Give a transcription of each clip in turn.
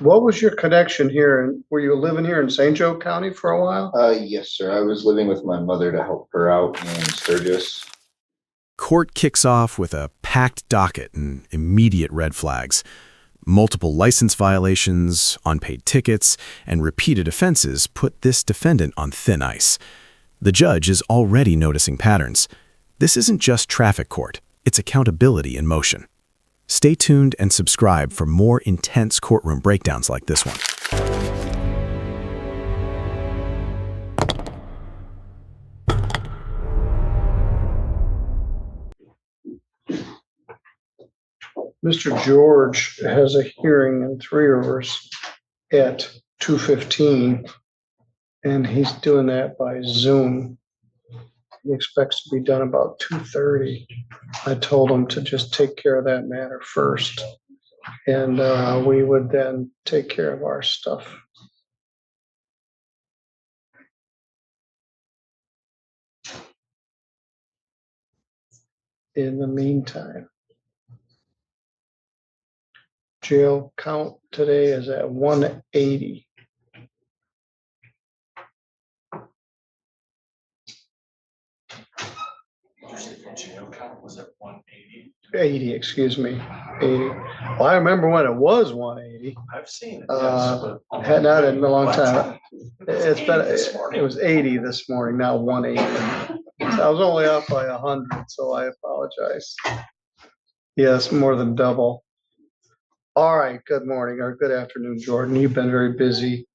What was your connection here? And were you living here in St. Joe County for a while? Yes, sir. I was living with my mother to help her out in Sturgis. Court kicks off with a packed docket and immediate red flags. Multiple license violations, unpaid tickets, and repeated offenses put this defendant on thin ice. The judge is already noticing patterns. This isn't just traffic court, it's accountability in motion. Stay tuned and subscribe for more intense courtroom breakdowns like this one. Mr. George has a hearing in Three Rivers at 2:15, and he's doing that by Zoom. He expects to be done about 2:30. I told him to just take care of that matter first, and we would then take care of our stuff. In the meantime, jail count today is at 180. Jail count was at 180. 80, excuse me. 80. Well, I remember when it was 180. I've seen it. Yes, but Had not in a long time. It's been, this morning. it was 80 this morning, now 180. I was only off by 100, so I apologize. Yes, more than double. All right, good morning or good afternoon, Jordan. You've been very busy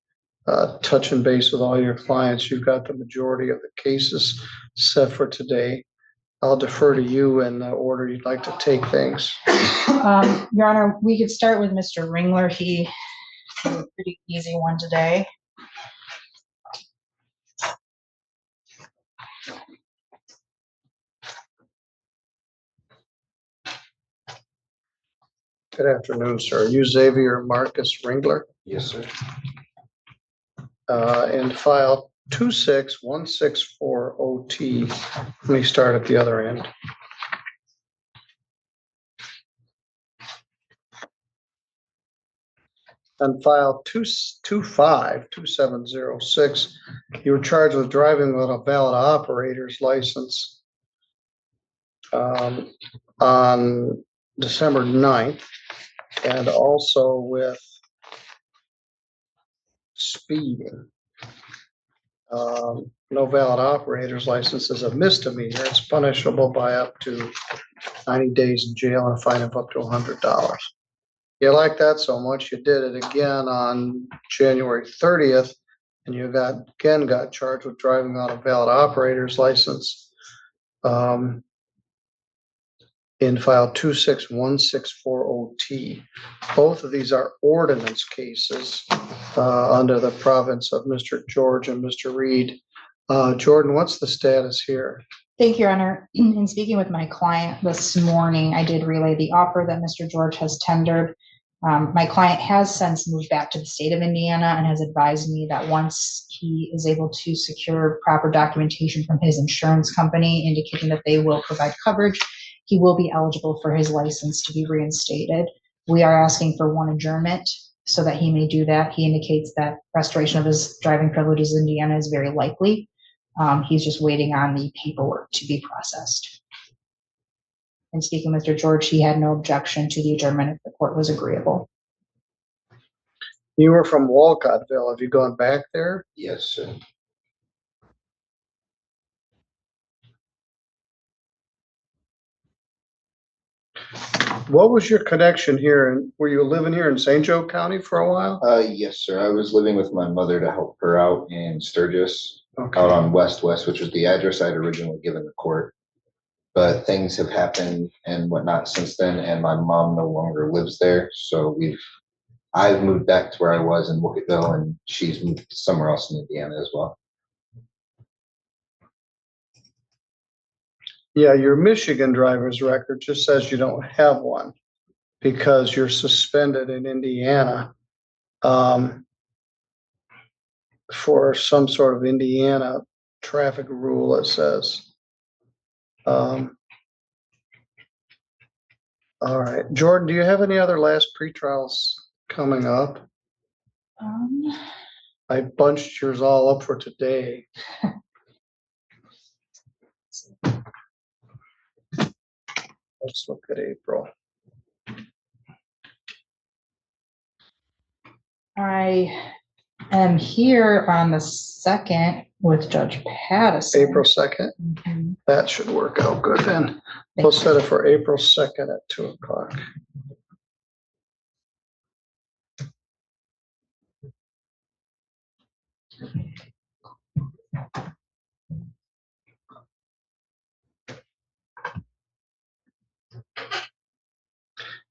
touching base with all your clients. You've got the majority of the cases set for today. I'll defer to you in the order you'd like to take things. Your Honor, we could start with Mr. Ringler. He had a pretty easy one today. Good afternoon, sir. Are you Xavier Marcus Ringler? Yes, sir. And file 26164OT. Let me start at the other end. On file 2252706, you were charged with driving with a valid operator's license on December 9th, and also with speeding. No valid operator's license is a misdemeanor. It's punishable by up to 90 days in jail and a fine of up to $100. You like that so much, you did it again on January 30th, and you got charged with driving without a valid operator's license in file 26164OT. Both of these are ordinance cases under the province of Mr. George and Mr. Reed. Jordan, what's the status here? Thank you, Your Honor. In speaking with my client this morning, I did relay the offer that Mr. George has tendered. My client has since moved back to the state of Indiana and has advised me that once he is able to secure proper documentation from his insurance company indicating that they will provide coverage, he will be eligible for his license to be reinstated. We are asking for one adjournment so that he may do that. He indicates that restoration of his driving privileges in Indiana is very likely. He's just waiting on the paperwork to be processed. And speaking with Mr. George, he had no objection to the adjournment if the court was agreeable. You were from Walcottville. Have you gone back there? Yes, sir. What was your connection here? And were you living here in St. Joe County for a while? Yes, sir. I was living with my mother to help her out in Sturgis, Okay. out on West, which was the address I'd originally given the court. But things have happened and whatnot since then, and my mom no longer lives there. So I've moved back to where I was in Wookietville, and she's moved somewhere else in Indiana as well. Yeah, your Michigan driver's record just says you don't have one because you're suspended in Indiana for some sort of Indiana traffic rule, it says. All right, Jordan, do you have any other last pretrials coming up? I bunched yours all up for today. Let's look at April. I am here on the 2nd with Judge Pattison. April 2nd. Mhm. That should work out good then. We'll set it for April 2nd at 2 o'clock.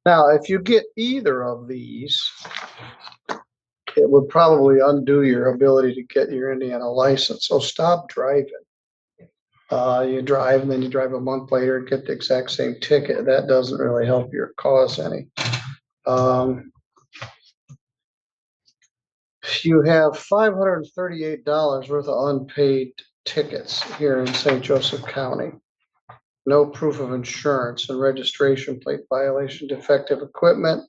Now, if you get either of these, it would probably undo your ability to get your Indiana license. So stop driving. You drive and then you drive a month later and get the exact same ticket. That doesn't really help your cause any. You have $538 worth of unpaid tickets here in St. Joseph County. No proof of insurance and registration plate violation, defective equipment,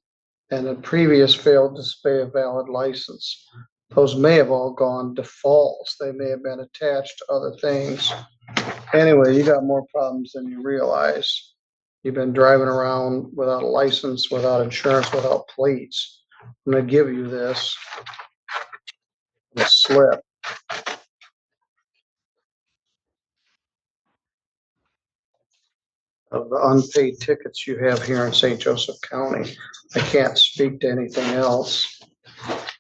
and a previous failed display of valid license. Those may have all gone defaults. They may have been attached to other things. Anyway, you got more problems than you realize. You've been driving around without a license, without insurance, without plates. I'm gonna give you this slip. Of the unpaid tickets you have here in St. Joseph County. I can't speak to anything else.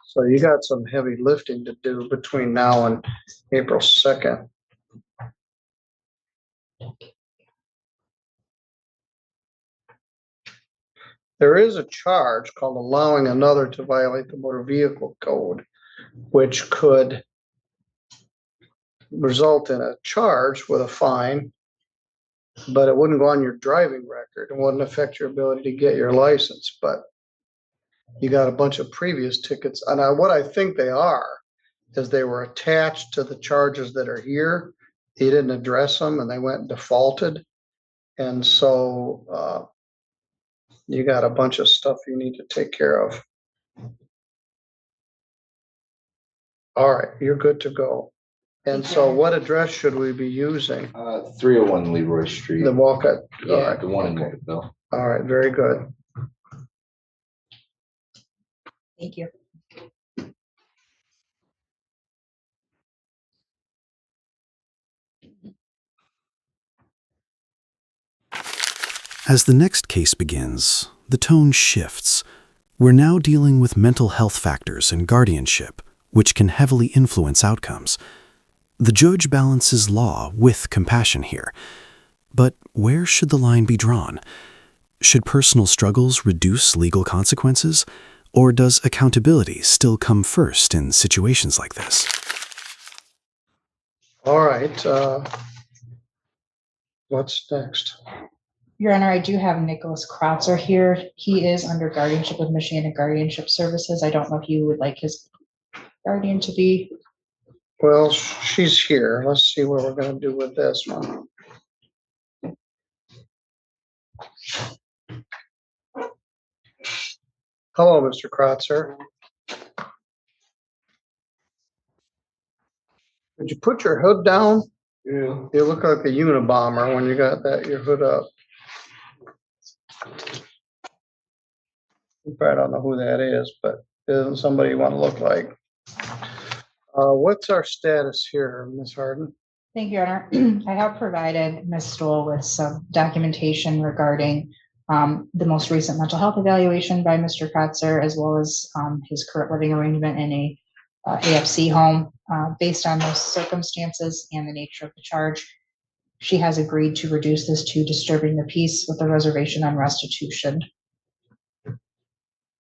So you got some heavy lifting to do between now and April 2nd. There is a charge called allowing another to violate the motor vehicle code, which could result in a charge with a fine, but it wouldn't go on your driving record. It wouldn't affect your ability to get your license, but you got a bunch of previous tickets. And what I think they are is they were attached to the charges that are here. He didn't address them and they went defaulted. And so you got a bunch of stuff you need to take care of. All right, you're good to go. And so what address should we be using? 301 Leroy Street. The Walcott? All Yeah, right, the one in okay. Walkerville. All right, very good. Thank you. As the next case begins, the tone shifts. We're now dealing with mental health factors and guardianship, which can heavily influence outcomes. The judge balances law with compassion here. But where should the line be drawn? Should personal struggles reduce legal consequences? Or does accountability still come first in situations like this? All right, what's next? Your Honor, I do have Nicholas Kratzer here. He is under guardianship with Michiana Guardianship Services. I don't know if you would like his guardian to be. Well, she's here. Let's see what we're gonna do with this one. Hello, Mr. Kratzer. Did you put your hood down? Yeah. You look like a Unabomber when you got your hood up. You probably don't know who that is, but isn't somebody you want to look like. What's our status here, Ms. Harden? Thank you, Your Honor. I have provided Ms. Stoll with some documentation regarding the most recent mental health evaluation by Mr. Kratzer, as well as his current living arrangement in a AFC home. Based on those circumstances and the nature of the charge, she has agreed to reduce this to disturbing the peace with a reservation on restitution.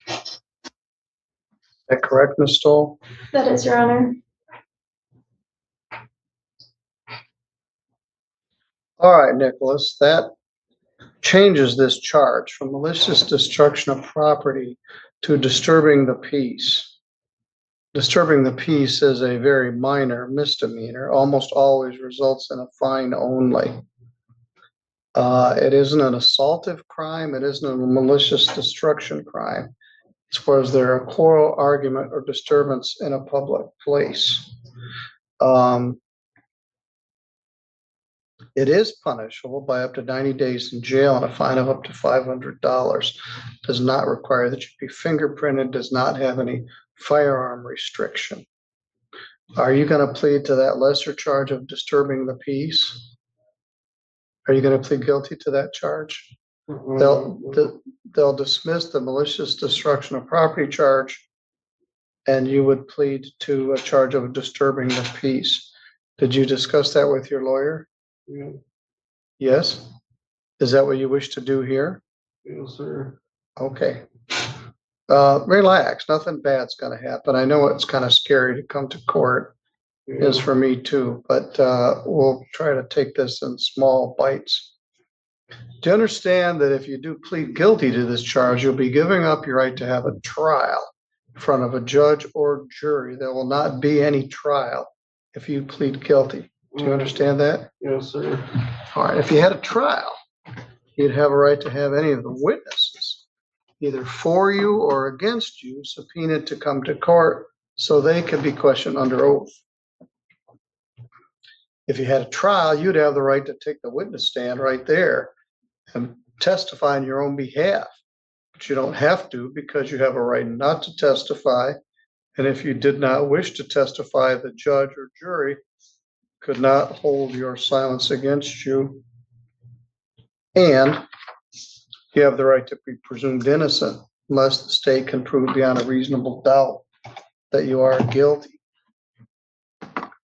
Is that correct, Ms. Stoll? That is, Your Honor. All right, Nicholas, that changes this charge from malicious destruction of property to disturbing the peace. Disturbing the peace is a very minor misdemeanor, almost always results in a fine only. It isn't an assaultive crime. It isn't a malicious destruction crime. as far as there a quarrel, argument, or disturbance in a public place. It is punishable by up to 90 days in jail and a fine of up to $500. Does not require that you be fingerprinted, does not have any firearm restriction. Are you going to plead to that lesser charge of disturbing the peace? Are you going to plead guilty to that charge? They'll dismiss the malicious destruction of property charge, and you would plead to a charge of disturbing the peace. Did you discuss that with your lawyer? Yeah, Yes? Is that what you wish to do here? yes, sir. Okay. Relax, nothing bad's gonna happen. I know it's kind of scary to come to court, is for me too, but we'll try to take this in small bites. Do you understand that if you do plead guilty to this charge, you'll be giving up your right to have a trial in front of a judge or jury? There will not be any trial if you plead guilty. Do you understand that? Yes, sir. All right, if you had a trial, you'd have a right to have any of the witnesses, either for you or against you, subpoenaed to come to court so they could be questioned under oath. If you had a trial, you'd have the right to take the witness stand right there and testify on your own behalf. But you don't have to, because you have a right not to testify. And if you did not wish to testify, the judge or jury could not hold your silence against you. And you have the right to be presumed innocent unless the state can prove beyond a reasonable doubt that you are guilty.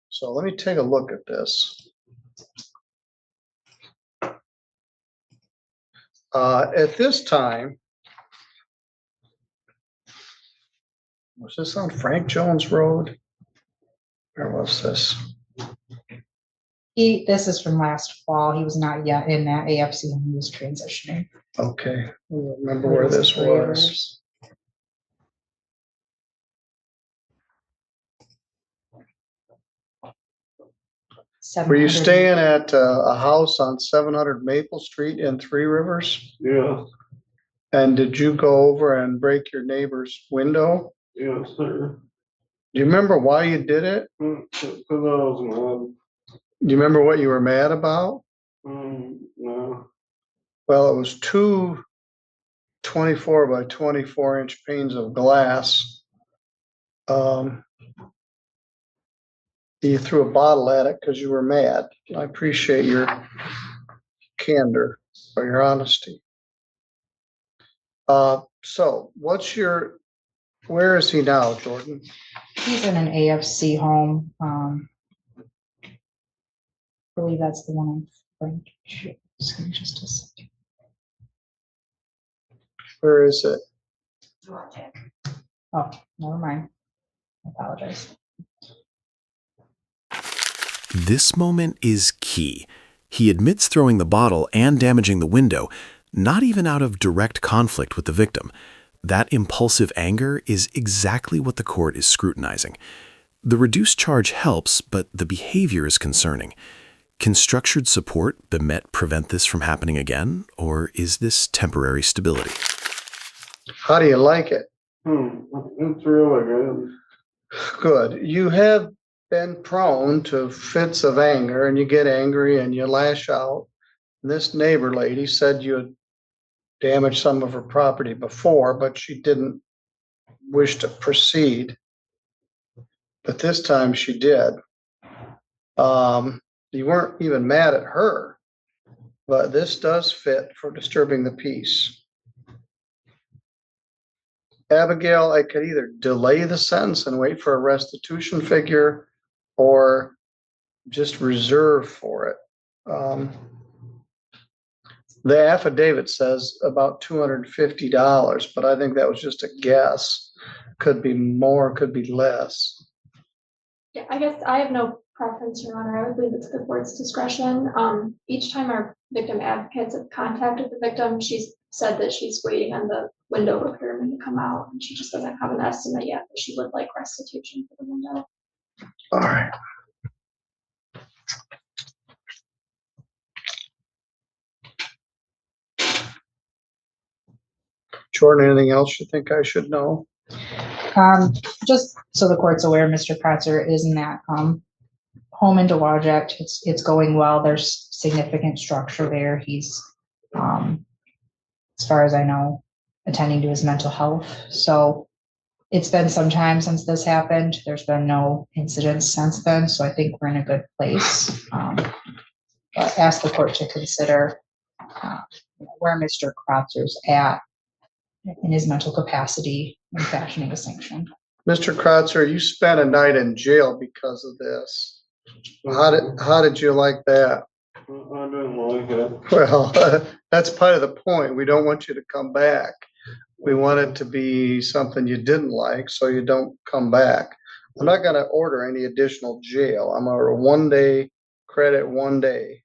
So let me take a look at this. At this time, was this on Frank Jones Road? Where was this? This is from last fall. He was not yet in that AFC when he was transitioning. Okay, I don't remember where this was. Were you 700 staying at a house on 700 Maple Street in Three Rivers? Yeah, And did you go over and break your neighbor's window? yes, sir. Do you remember why you did it? Because I was Do you remember what you were mad about? mad. No. Well, it was two 24 by 24 inch panes of glass. You threw a bottle at it because you were mad. I appreciate your candor or your honesty. So where is he now, Jordan? He's in an AFC home. I believe that's the one in Frank. Just a second. Where is it? Oh, never mind. I apologize. This moment is key. He admits throwing the bottle and damaging the window, not even out of direct conflict with the victim. That impulsive anger is exactly what the court is scrutinizing. The reduced charge helps, but the behavior is concerning. Can structured support, the MET, prevent this from happening again, or is this temporary stability? How do you like it? It's really good. Good. You have been prone to fits of anger, and you get angry and you lash out. And this neighbor lady said you had damaged some of her property before, but she didn't wish to proceed. But this time she did. You weren't even mad at her, but this does fit for disturbing the peace. Abigail, I could either delay the sentence and wait for a restitution figure or just reserve for it. The affidavit says about $250, but I think that was just a guess. Could be more, could be less. Yeah, I guess I have no preference, Your Honor. I would believe it's the court's discretion. Each time our victim advocates have contacted the victim, she's said that she's waiting on the window repairman to come out, and she just doesn't have an estimate yet, but she would like restitution for the window. All right. Jordan, anything else you think I should know? Just so the court's aware, Mr. Kratzer is in that, home in Dowagiac. It's going well. There's significant structure there. He's, as far as I know, attending to his mental health. So it's been some time since this happened. There's been no incidents since then, so I think we're in a good place. But ask the court to consider where Mr. Kratzer's at in his mental capacity when fashioning a sanction. Mr. Kratzer, you spent a night in jail because of this. How did you like that? I didn't like it. Well, that's part of the point. We don't want you to come back. We want it to be something you didn't like, so you don't come back. I'm not gonna order any additional jail. I'm gonna 1 day credit 1 day.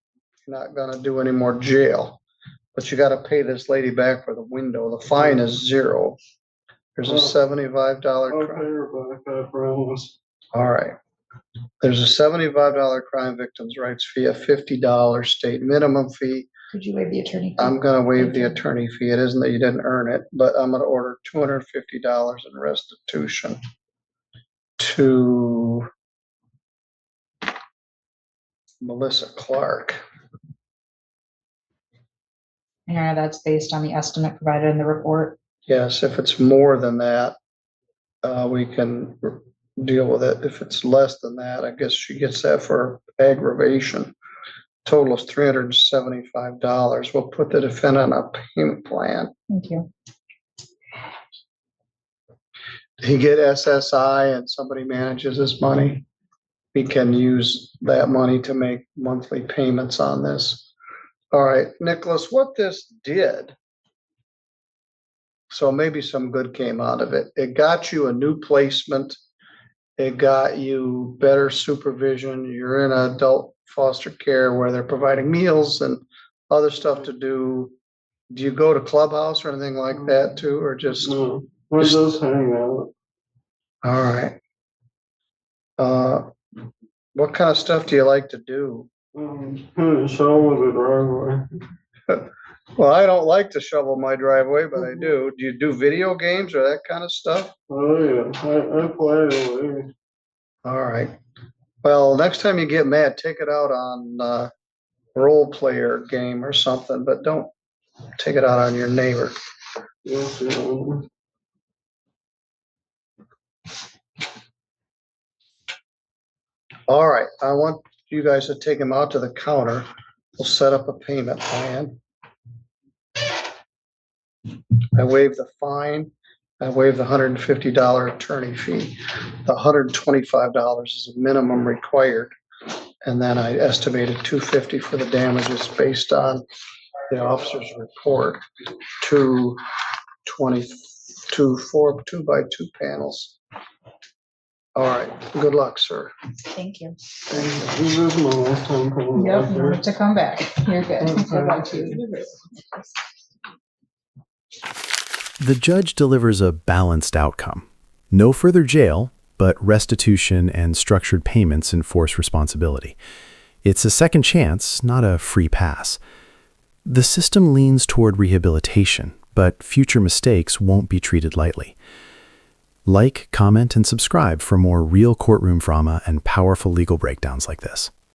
Not gonna do any more jail. But you gotta pay this lady back for the window. The fine is $0. There's a $75 I'll pay crime. her back, I promise. All right. There's a $75 crime victims' rights fee, a $50 state minimum fee. Could you waive the attorney fee? I'm gonna waive the attorney fee. It isn't that you didn't earn it, but I'm gonna order $250 in restitution to Melissa Clark. Yeah, that's based on the estimate provided in the report. Yes, if it's more than that, we can deal with it. If it's less than that, I guess she gets that for aggravation. Total is $375. We'll put the defendant on a payment plan. Thank you. He get SSI and somebody manages his money. He can use that money to make monthly payments on this. All right, Nicholas, what this did, so maybe some good came out of it. It got you a new placement. It got you better supervision. You're in adult foster care where they're providing meals and other stuff to do. Do you go to clubhouse or anything like that too, or just? No, we just hang out. All right. What kind of stuff do you like to do? Shovel the driveway. Well, I don't like to shovel my driveway, but I do. Do you do video games or that kind of stuff? Oh, yeah, I play away. All right. Well, next time you get mad, take it out on role player game or something, but don't take it out on your neighbor. Yes, yeah. All right. I want you guys to take him out to the counter. We'll set up a payment plan. I waive the fine. I waive the $150 attorney fee. The $125 is a minimum required. And then I estimated $250 for the damages based on the officer's report. 2 by 2 panels. All right. Good luck, sir. Thank you. This is my last time coming Yep, back you here. want to come back. You're good. Good luck to you. The judge delivers a balanced outcome. No further jail, but restitution and structured payments enforce responsibility. It's a second chance, not a free pass. The system leans toward rehabilitation, but future mistakes won't be treated lightly. Like, comment, and subscribe for more real courtroom drama and powerful legal breakdowns like this.